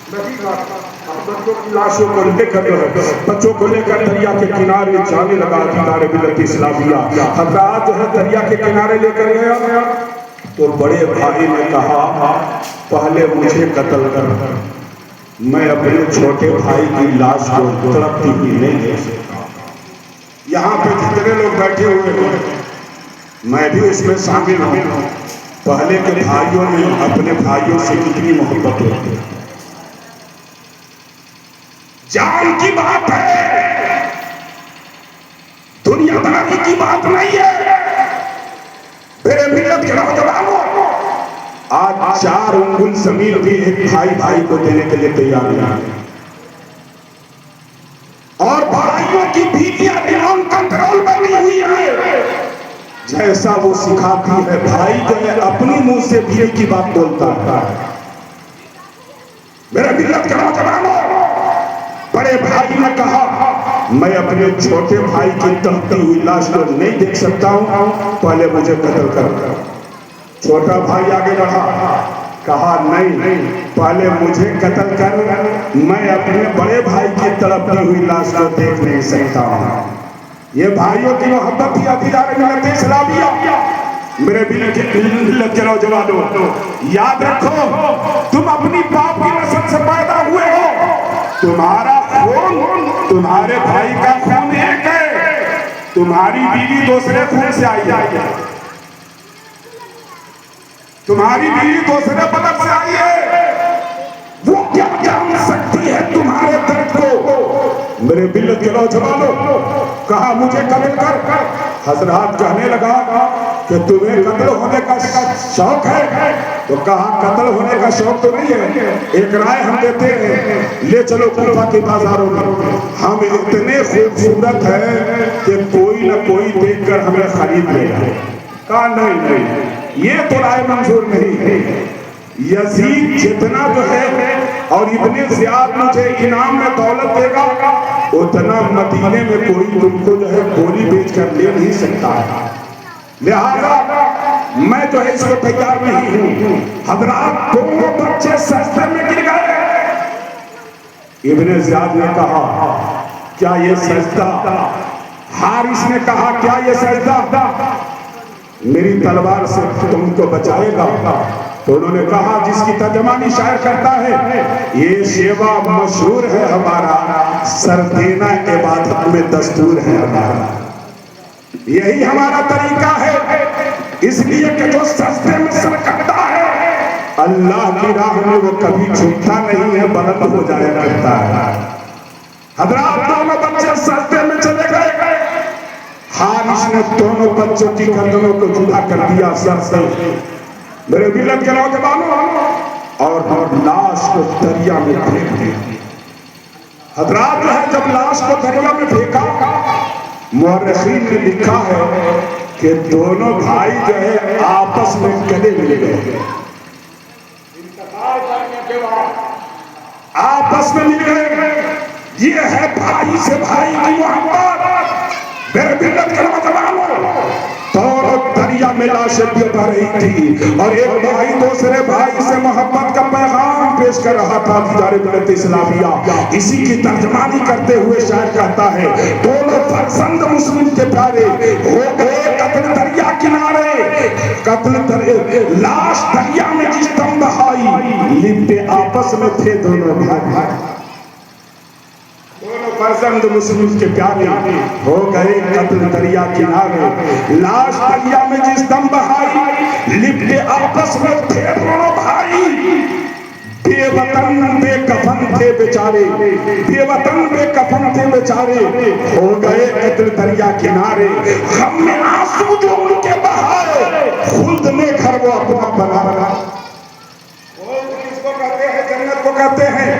بچوں کی لاشوں کو لے کر بچوں کو لے کر دریا کے کنارے جانے لگا دیدار ملت اسلامیہ. حضرات جو ہے دریا کے کنارے لے کر گیا تو بڑے بھائی نے کہا پہلے مجھے قتل کر، میں اپنے چھوٹے بھائی کی لاش کو تڑپتی ہوئی نہیں دیکھ سکتا. یہاں پہ جتنے لوگ بیٹھے ہوئے ہیں میں بھی اس میں شامل ہوں. پہلے کے بھائیوں نے اپنے بھائیوں سے کتنی محبت ہوتی ہے. جان کی بات ہے، دنیا داری کی بات نہیں ہے. میرے ملت کے نوجوانوں، آج 4 انگل زمین بھی ایک بھائی بھائی کو دینے کے لیے تیار نہیں، اور بھائیوں کی بیویاں ایمان کنٹرول میں نہیں ہوئی ہیں. جیسا وہ سکھاتی ہے بھائی جو ہے اپنی منہ سے بیوی کی بات بولتا ہے. میرے ملت کے نوجوانوں، بڑے بھائی نے کہا میں اپنے چھوٹے بھائی کی تڑپتی ہوئی لاش کو نہیں دیکھ سکتا ہوں، پہلے مجھے قتل کر. چھوٹا بھائی آگے بڑھا، کہا نہیں، پہلے مجھے قتل کر، میں اپنے بڑے بھائی کی تڑپتی ہوئی لاش کو دیکھ نہیں سکتا ہوں. یہ بھائیوں کی محبت تھی دیدار ملت اسلامیہ. میرے ملت کے نوجوانوں، یاد رکھو تم اپنی باپ کی نسل سے پیدا ہوئے ہو. تمہارا خون تمہارے بھائی کا خون ایک ہے، تمہاری بیوی دوسرے خون سے آئی ہے، تمہاری بیوی دوسرے بدن سے آئی ہے. وہ کیا جان سکتی ہے تمہارے درد کو. میرے ملت کے نوجوانوں، کہا مجھے قتل کر. حضرات کہنے لگا کہ تمہیں قتل ہونے کا شوق ہے، تو کہا قتل ہونے کا شوق تو نہیں ہے، ایک رائے ہم دیتے ہیں، لے چلو کوفہ کے بازاروں میں، ہم اتنے خوبصورت ہیں کہ کوئی نہ کوئی دیکھ کر ہمیں خرید لے گا. کہا نہیں، یہ تو رائے منظور نہیں ہے. یزید جتنا جو ہے اور ابن زیاد مجھے انعام میں دولت دے گا، اتنا مدینے میں کوئی تم کو جو ہے گولی بیچ کر لے نہیں سکتا ہے. لہذا میں جو ہے اس کو تیار نہیں ہوں. حضرات دونوں بچے سجدے میں گر گئے. ابن زیاد نے کہا کیا یہ سجدہ، حارث نے کہا کیا یہ سجدہ میری تلوار سے تم کو بچائے گا؟ تو انہوں نے کہا جس کی ترجمانی شاعر کرتا ہے، یہ شیوا مشہور ہے ہمارا، سر دینا عبادت میں دستور ہے ہمارا. یہی ہمارا طریقہ ہے، اس لیے کہ جو سجدے میں سر کرتا ہے اللہ کی راہ میں وہ کبھی جھکتا نہیں ہے، بلند ہو جایا کرتا ہے. حضرات دونوں بچے سجدے میں چلے گئے. حارث نے دونوں بچوں کی گردنوں کو جدا کر دیا سر سے. میرے ملت کے نوجوانوں، اور لاش کو دریا میں پھینک دیا. حضرات جو ہے جب لاش کو دریا میں پھینکا، مورخین نے لکھا ہے کہ دونوں بھائی جو ہے آپس میں گلے مل گئے. انتقال کرنے کے بعد آپس میں مل گئے. یہ ہے بھائی سے بھائی کی محبت. میرے ملت کے نوجوانوں، دونوں دریا میں لاشیں بہ رہی تھی اور ایک بھائی دوسرے بھائی سے محبت کا پیغام پیش کر رہا تھا دیدار ملت اسلامیہ. اسی کی ترجمانی کرتے ہوئے شاعر کہتا ہے دونوں فرزند مسلم کے پیارے ہو گئے قتل دریا کنارے. قتل لاش دریا میں جس دم بہائی، لپٹے آپس میں تھے دونوں بھائی. دونوں فرزند مسلم کے پیارے ہو گئے قتل دریا کنارے. لاش دریا میں جس دم بہائی، لپٹے آپس میں تھے دونوں بھائی. بے وطن بے کفن تھے بیچارے، بے وطن بے کفن تھے بیچارے، ہو گئے قتل دریا کنارے. غم میں آنسو جو ان کے بہائے، خلد میں گھر وہ اپنا بنا. کس کو کہتے ہیں؟ جنت کو کہتے ہیں.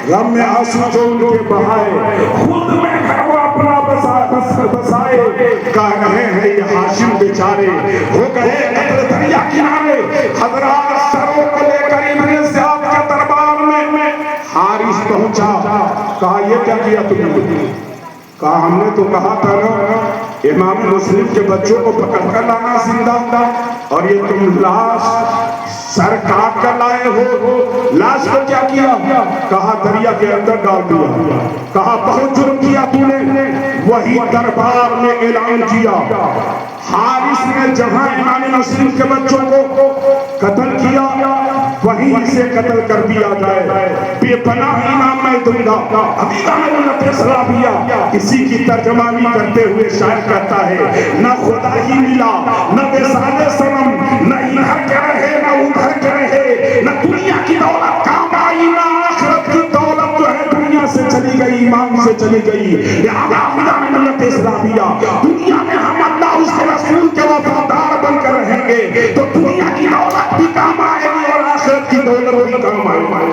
غم میں آنسو جو ان کے بہائے، خود میں گھر وہ اپنا بسائے. کہہ رہے ہیں یہ ہاشم بیچارے، ہو گئے قتل دریا کنارے. حضرات سروں کو لے کر ابن زیاد کے دربار میں حارث پہنچا. کہا یہ کیا کیا تم نے؟ کہا ہم نے تو کہا تھا نا امام مسلم کے بچوں کو پکڑ کر لانا زندہ. اور یہ تم لاش سر کاٹ کر لائے ہو، لاش کو کیا کیا؟ کہا دریا کے اندر ڈال دیا۔ کہا بہت جرم کیا تو نے، وہی دربار میں اعلان کیا، حارث نے جہاں امام مسلم کے بچوں کو قتل کیا وہیں اسے قتل کر دیا جائے، بے پناہ انعام میں دوں گا۔ ابھی صلابیہ کسی کی ترجمانی کرتے ہوئے شاعر کہتا ہے، نہ خدا ہی ملا، نہ وصال صنم، نہ ادھر کے رہے نہ ادھر کے رہے، نہ دنیا کی دولت کام آئی نہ آخرت کی دولت جو ہے دنیا سے چلی گئی، ایمان سے چلی گئی۔ لہذا ملت اسلامیہ دنیا میں ہم اللہ اس کے رسول کے وفادار بن کر رہیں گے تو دنیا کی دولت بھی کام آئے گی اور آخرت کی دولت بھی کام آئے گی۔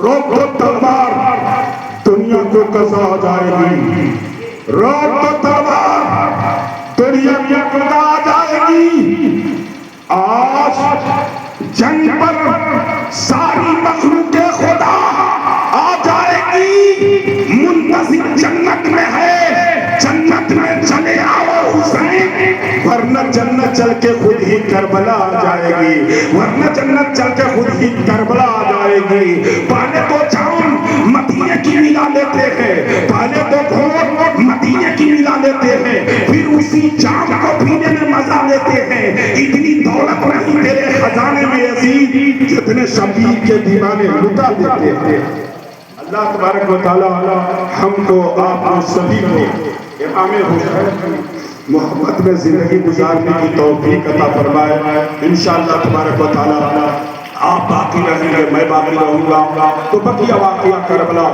روک دو تلوار، دنیا کو قضا آ جائے گی۔ روک دو تلوار، دنیا کو قضا آ جائے گی۔ آج جنگ پر ساری مخلوق خدا آ جائے گی، منتظر جنت میں ہے، جنت میں چلے آؤ حسین، ورنہ جنت چل کے خود ہی کربلا آ جائے گی، ورنہ جنت چل کے خود ہی کربلا آ جائے گی۔ پہلے تو جام مدینے کی ملا لیتے ہیں، پہلے تو گھوڑ مدینے کی ملا لیتے ہیں، پھر اسی جام کو پینے میں مزہ لیتے ہیں۔ اتنی دولت نہیں تیرے خزانے میں یزید جتنے شبیر کے دیوانے لٹا دیتے ہیں۔ اللہ تبارک و تعالی ہم کو آپ سبھی کو امام حسین کی محبت میں زندگی گزارنے کی توفیق عطا فرمائے۔ انشاءاللہ تبارک و تعالی آپ باقی رہیں گے، میں باقی رہوں گا، تو بقیہ واقعہ کربلا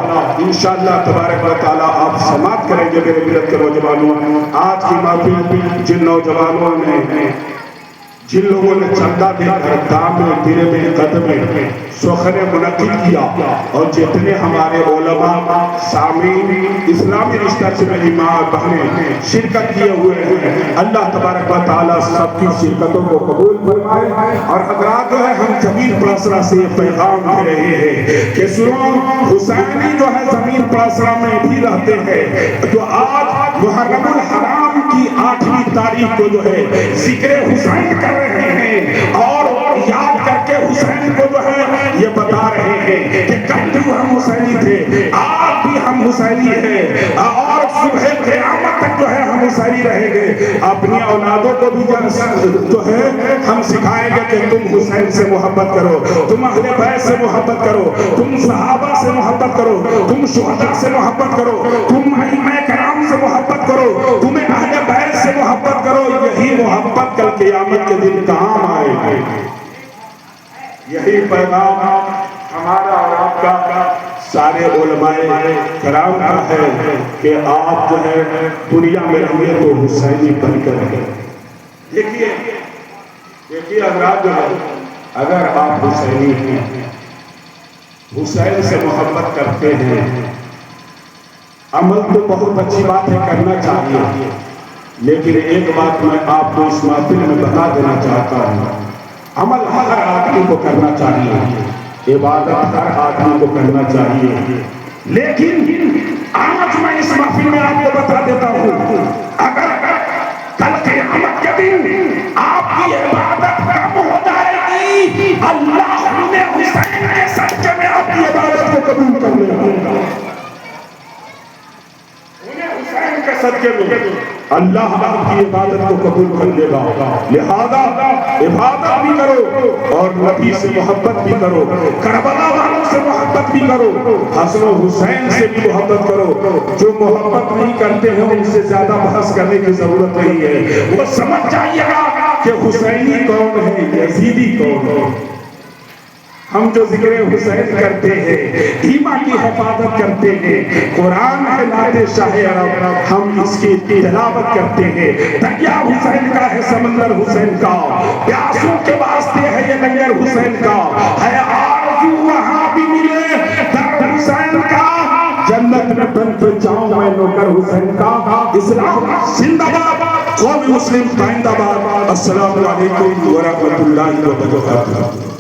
انشاءاللہ تبارک و تعالی آپ سماعت کریں گے۔ میرے ملت کے نوجوانوں، آج کی محفل جن نوجوانوں نے، جن لوگوں نے چندہ دے کر دام میں تیرے میں قدم میں سخن منعقد کیا، اور جتنے ہمارے علماء سامعین اسلامی رشتہ سے میری ماں بہنیں شرکت کیے ہوئے ہیں، اللہ تبارک و تعالیٰ سب کی شرکتوں کو قبول فرمائے۔ اور حضرات جو ہے ہم جمیل پلاسرا سے پیغام دے رہے ہیں کہ سنو، حسینی جو ہے زمین پلاسرا میں بھی رہتے ہیں، جو آج محرم الحرام کی 8ویں تاریخ کو جو ہے ذکر حسین کر رہے ہیں، اور یاد کر کے حسین کو جو ہے یہ بتا رہے ہیں کہ کل بھی ہم حسینی تھے، آج بھی ہم حسینی ہیں، اور صبح قیامت تک جو ہے ہم حسینی رہیں گے۔ اپنی اولادوں کو بھی جو ہے ہم سکھائیں گے کہ تم حسین سے محبت کرو، تم اہل بیت سے محبت کرو، تم صحابہ سے محبت کرو، تم شہداء سے محبت کرو، تم ائمہ کرام سے محبت کرو، تم اہل بیت سے محبت کرو۔ یہی محبت کل قیامت کے دن کام آئے گی۔ یہی پیغام ہمارا اور آپ کا سارے علماء کرام کا ہے کہ آپ جو ہے دنیا میں رہیے تو حسینی بن کر رہے۔ دیکھیے حضرات جو ہے، اگر آپ حسینی ہیں، حسین سے محبت کرتے ہیں، عمل تو بہت اچھی بات ہے، کرنا چاہیے، لیکن ایک بات میں آپ کو اس محفل میں بتا دینا چاہتا ہوں، عمل ہر آدمی کو کرنا چاہیے، عبادت ہر آدمی کو کرنا چاہیے، لیکن آج میں اس محفل میں آپ کو بتا دیتا ہوں، اگر کل قیامت کے دن آپ کی عبادت کم ہو جائے گی، اللہ نے حسین کے صدقے میں آپ کی عبادت کو قبول کر لے گا۔ حسین کے صدقے میں اللہ آپ کی عبادت کو قبول کر لے گا۔ لہذا عبادت بھی کرو اور نبی سے محبت بھی کرو، کربلا والوں سے محبت بھی کرو، حسن و حسین سے بھی محبت کرو۔ جو محبت نہیں کرتے ہیں ان سے زیادہ بحث کرنے کی ضرورت نہیں ہے، وہ سمجھ جائیے گا کہ حسینی کون ہے، یزیدی کون ہے۔ ہم جو ذکر حسین کرتے ہیں، ایمان کی حفاظت کرتے ہیں، قرآن ہے نعت شاہ عرب، ہم اس کی تلاوت کرتے ہیں، دریا حسین کا ہے سمندر حسین کا، پیاسوں کے واسطے ہے یہ لنگر حسین کا، ہے آرزو وہاں بھی ملے در حسین کا، جنت میں بن پہ جاؤں میں نوکر حسین کا۔ اسلام زندہ باد، قوم مسلم زندہ باد۔ السلام علیکم ورحمۃ اللہ وبرکاتہ۔